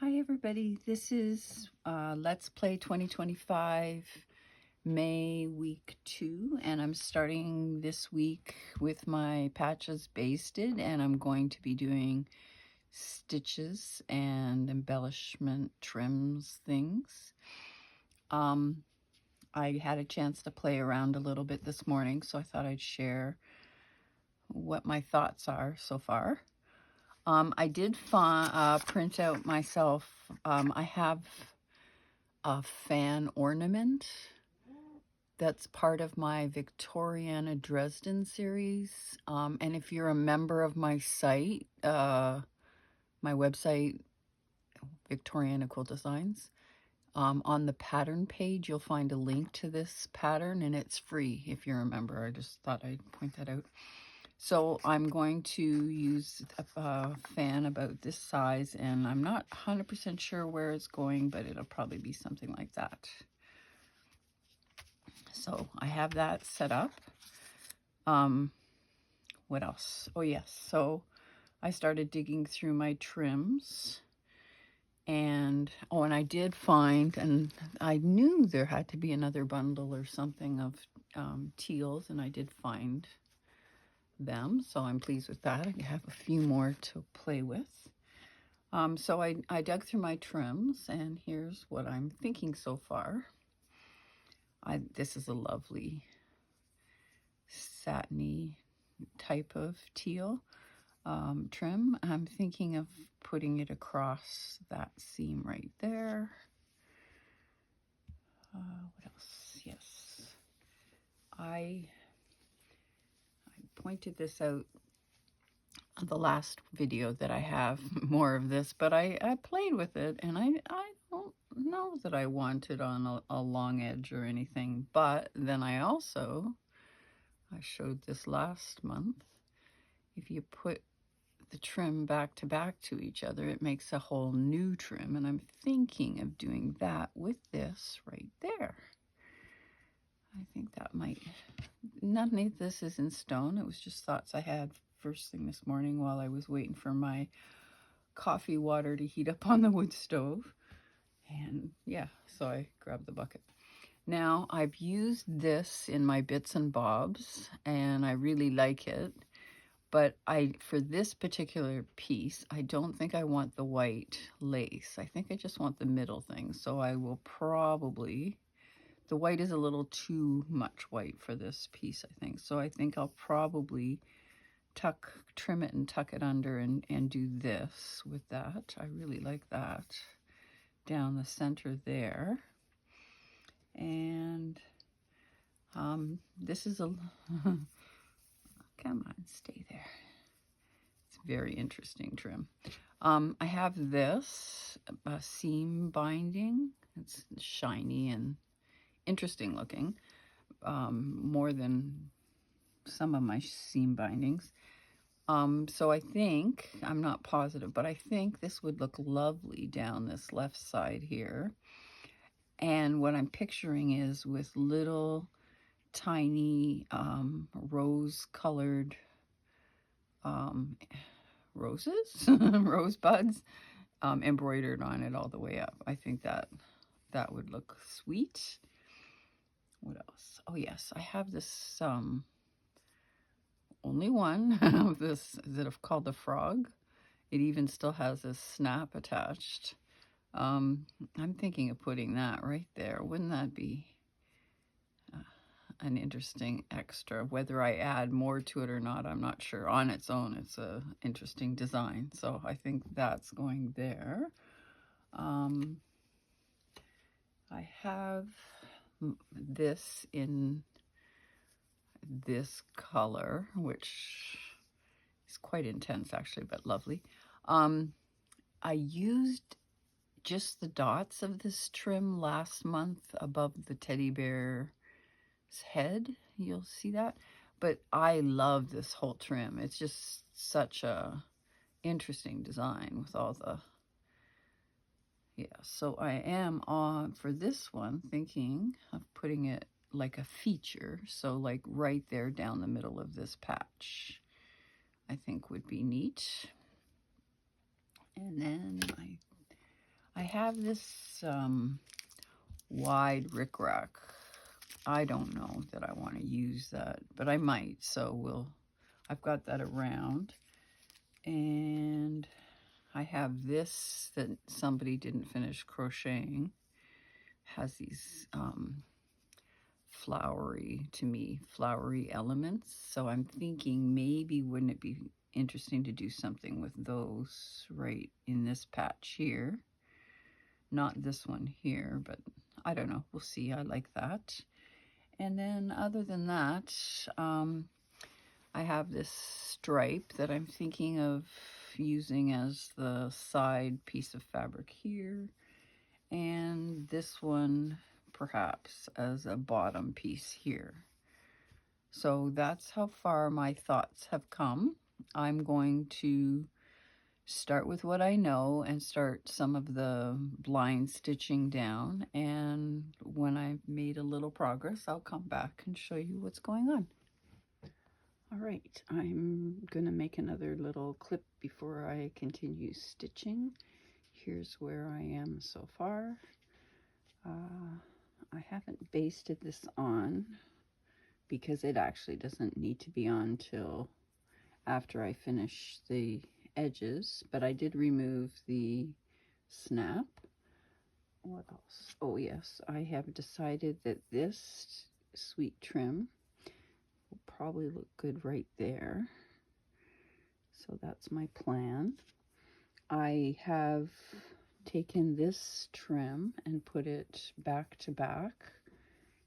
Hi everybody, this is Let's Play 2025 May week 2, and I'm starting this week with my patches basted, and I'm going to be doing stitches and embellishment trims things. I had a chance to play around a little bit this morning, so I thought I'd share what my thoughts are so far. I did print out myself, I have a fan ornament that's part of my Victoriana Dresden series. And if you're a member of my site, my website, Victoriana Quilt Designs, on the pattern page, you'll find a link to this pattern, and it's free if you're a member. I just thought I'd point that out. So I'm going to use a fan about this size, and I'm not 100% sure where it's going, but it'll probably be something like that. So I have that set up. What else? Oh yes, so I started digging through my trims, and I did find, and I knew there had to be another bundle or something of teals, and I did find them, so I'm pleased with that. I have a few more to play with. So I dug through my trims, and here's what I'm thinking so far. This is a lovely satiny type of teal trim. I'm thinking of putting it across that seam right there. What else? Yes, I pointed this out on the last video that I have more of this, but I played with it, and I don't know that I want it on a long edge or anything. But then I showed this last month. If you put the trim back to each other, it makes a whole new trim, and I'm thinking of doing that with this right there. I think that might, none of this is in stone. It was just thoughts I had first thing this morning while I was waiting for my coffee water to heat up on the wood stove. And yeah, so I grabbed the bucket. Now I've used this in my bits and bobs, and I really like it. But for this particular piece, I don't think I want the white lace. I think I just want the middle thing. So I will probably, the white is a little too much white for this piece, I think. So I think I'll probably trim it and tuck it under and do this with that. I really like that down the center there. And this is a, come on, stay there. It's a very interesting trim. I have this seam binding. It's shiny and interesting looking, more than some of my seam bindings. So I think, I'm not positive, but I think this would look lovely down this left side here. And what I'm picturing is with little tiny rose-colored roses, rosebuds, embroidered on it all the way up. I think that would look sweet. What else? Oh yes, I have this only one of this that I've called the frog. It even still has a snap attached. I'm thinking of putting that right there. Wouldn't that be an interesting extra? Whether I add more to it or not, I'm not sure. On its own, it's a interesting design, so I think that's going there. I have this in this color, which is quite intense actually, but lovely. I used just the dots of this trim last month above the teddy bear's head. You'll see that. But I love this whole trim. It's just such a interesting design with all the, yeah. So I am on, for this one, thinking of putting it like a feature. So like right there down the middle of this patch, I think would be neat. And then have this wide rickrack. I don't know that I want to use that, but I might, so I've got that around. And I have this that somebody didn't finish crocheting. Has these flowery elements. So I'm thinking maybe wouldn't it be interesting to do something with those right in this patch here. Not this one here, but I don't know. We'll see. I like that. And then other than that, I have this stripe that I'm thinking of using as the side piece of fabric here. And this one perhaps as a bottom piece here. So that's how far my thoughts have come. I'm going to start with what I know and start some of the blind stitching down, and when I've made a little progress, I'll come back and show you what's going on. All right, I'm gonna make another little clip before I continue stitching. Here's where I am so far. I haven't basted this on because it actually doesn't need to be on till after I finish the edges, but I did remove the snap. What else? Oh yes, I have decided that this sweet trim will probably look good right there. So that's my plan. I have taken this trim and put it back to back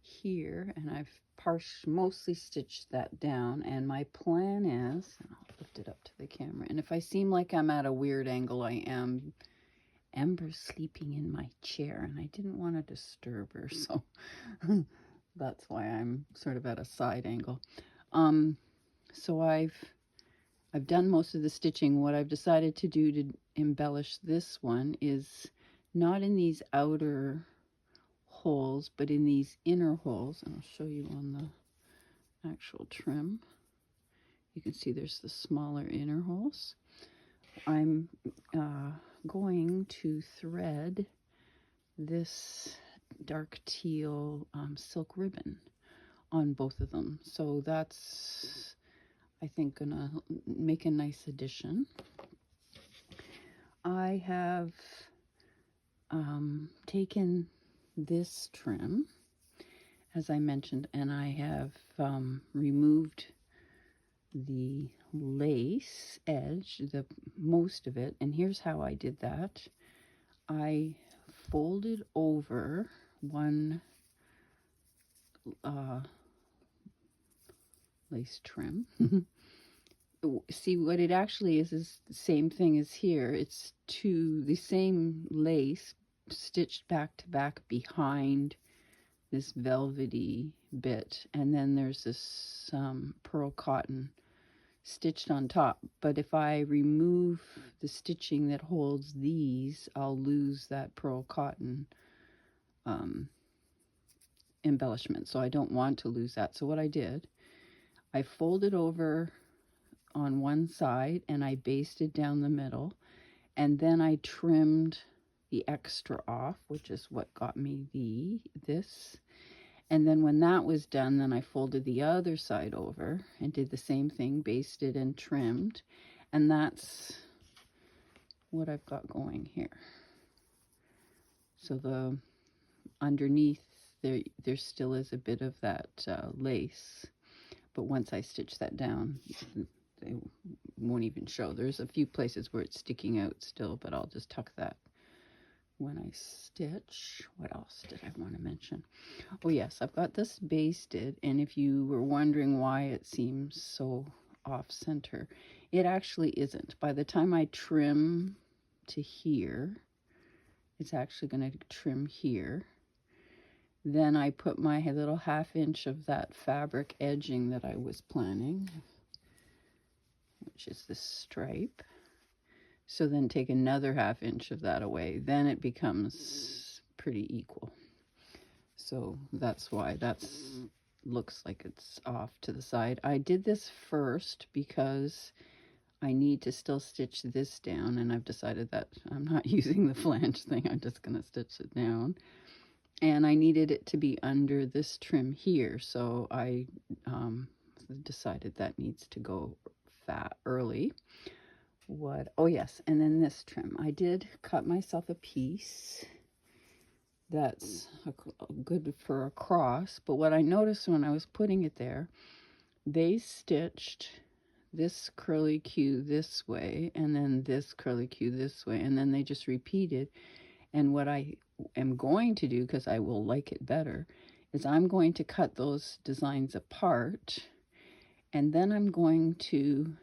here, and I've mostly stitched that down, and my plan is, and I'll lift it up to the camera, and if I seem like I'm at a weird angle, I am. Ember's sleeping in my chair and I didn't want to disturb her, so that's why I'm sort of at a side angle. So I've done most of the stitching. What I've decided to do to embellish this one is not in these outer holes, but in these inner holes, and I'll show you on the actual trim. You can see there's the smaller inner holes. I'm going to thread this dark teal silk ribbon on both of them. So that's, I think, gonna make a nice addition. I have taken this trim, as I mentioned, and I have removed the lace edge, the most of it, and here's how I did that. I folded over one lace trim. See, what it actually is the same thing as here. It's the same lace stitched back to back behind this velvety bit, and then there's this pearl cotton stitched on top. But if I remove the stitching that holds these, I'll lose that pearl cotton embellishment, so I don't want to lose that. So what I did, I folded over on one side and I basted down the middle, and then I trimmed the extra off, which is what got me this. And then when that was done, then I folded the other side over and did the same thing, basted and trimmed. And that's what I've got going here. So the underneath there still is a bit of that lace, but once I stitch that down, they won't even show. There's a few places where it's sticking out still, but I'll just tuck that when I stitch. What else did I want to mention? Oh yes, I've got this basted, and if you were wondering why it seems so off center, it actually isn't. By the time I trim to here, it's actually going to trim here. Then I put my little 1/2 inch of that fabric edging that I was planning, which is this stripe. So then take another 1/2 inch of that away. Then it becomes pretty equal. So that's why looks like it's off to the side. I did this first because I need to still stitch this down, and I've decided that I'm not using the flange thing. I'm just going to stitch it down. And I needed it to be under this trim here, so I decided that needs to go early. Oh yes, and then this trim. I did cut myself a piece that's good for a cross, but what I noticed when I was putting it there, they stitched this curly Q this way, and then this curly Q this way, and then they just repeated. And what I am going to do, because I will like it better, is I'm going to cut those designs apart, and then I'm going to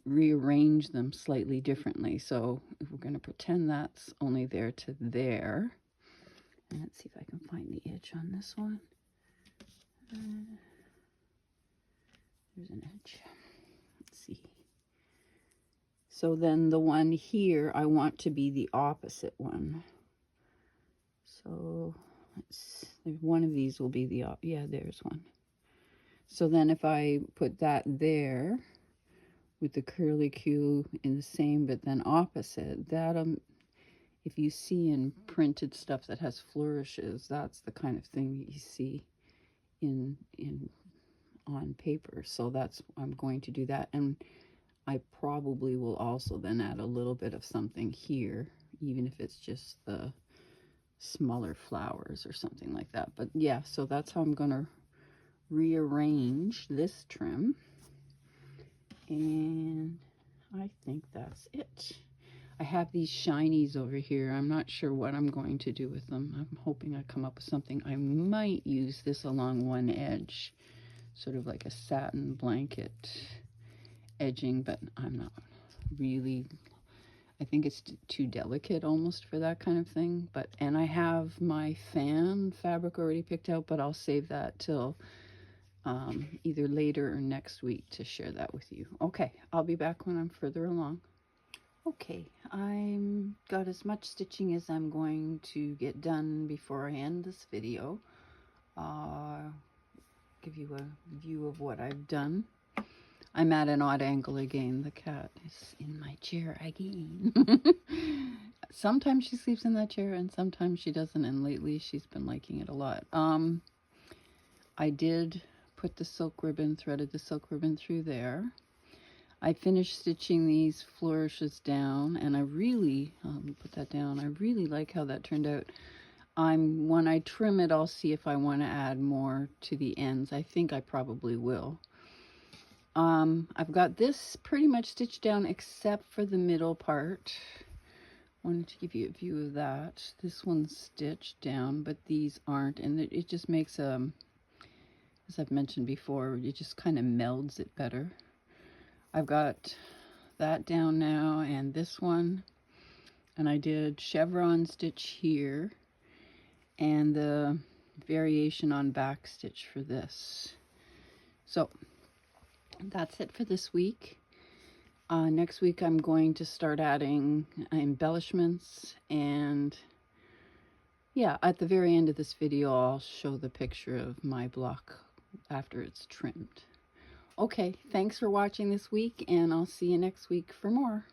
rearrange them slightly differently. So we're going to pretend that's only there to there. And let's see if I can find the edge on this one. There's an edge. Let's see. So then the one here, I want to be the opposite one. So one of these will be the, yeah, there's one. So then if I put that there with the curly Q in the same but then opposite, that if you see in printed stuff that has flourishes, that's the kind of thing that you see on paper. So I'm going to do that. And I probably will also then add a little bit of something here, even if it's just the smaller flowers or something like that. But yeah, so that's how I'm going to rearrange this trim. And I think that's it. I have these shinies over here. I'm not sure what I'm going to do with them. I'm hoping I come up with something. I might use this along one edge, sort of like a satin blanket edging, but I'm not really, I think it's too delicate almost for that kind of thing. And I have my fan fabric already picked out, but I'll save that till either later or next week to share that with you. Okay, I'll be back when I'm further along. Okay, I'm got as much stitching as I'm going to get done before I end this video. Give you a view of what I've done. I'm at an odd angle again. The cat is in my chair again. Sometimes she sleeps in that chair and sometimes she doesn't, and lately she's been liking it a lot. I did put the silk ribbon, threaded the silk ribbon through there. I finished stitching these flourishes down, and I really, put that down, I really like how that turned out. When I trim it, I'll see if I want to add more to the ends. I think I probably will. I've got this pretty much stitched down except for the middle part. Wanted to give you a view of that. This one's stitched down, but these aren't, and it just makes as I've mentioned before, it just kind of melds it better. I've got that down now, and this one, and I did chevron stitch here and the variation on back stitch for this. So that's it for this week. Next week I'm going to start adding embellishments, and yeah, at the very end of this video I'll show the picture of my block after it's trimmed. Okay, thanks for watching this week, and I'll see you next week for more.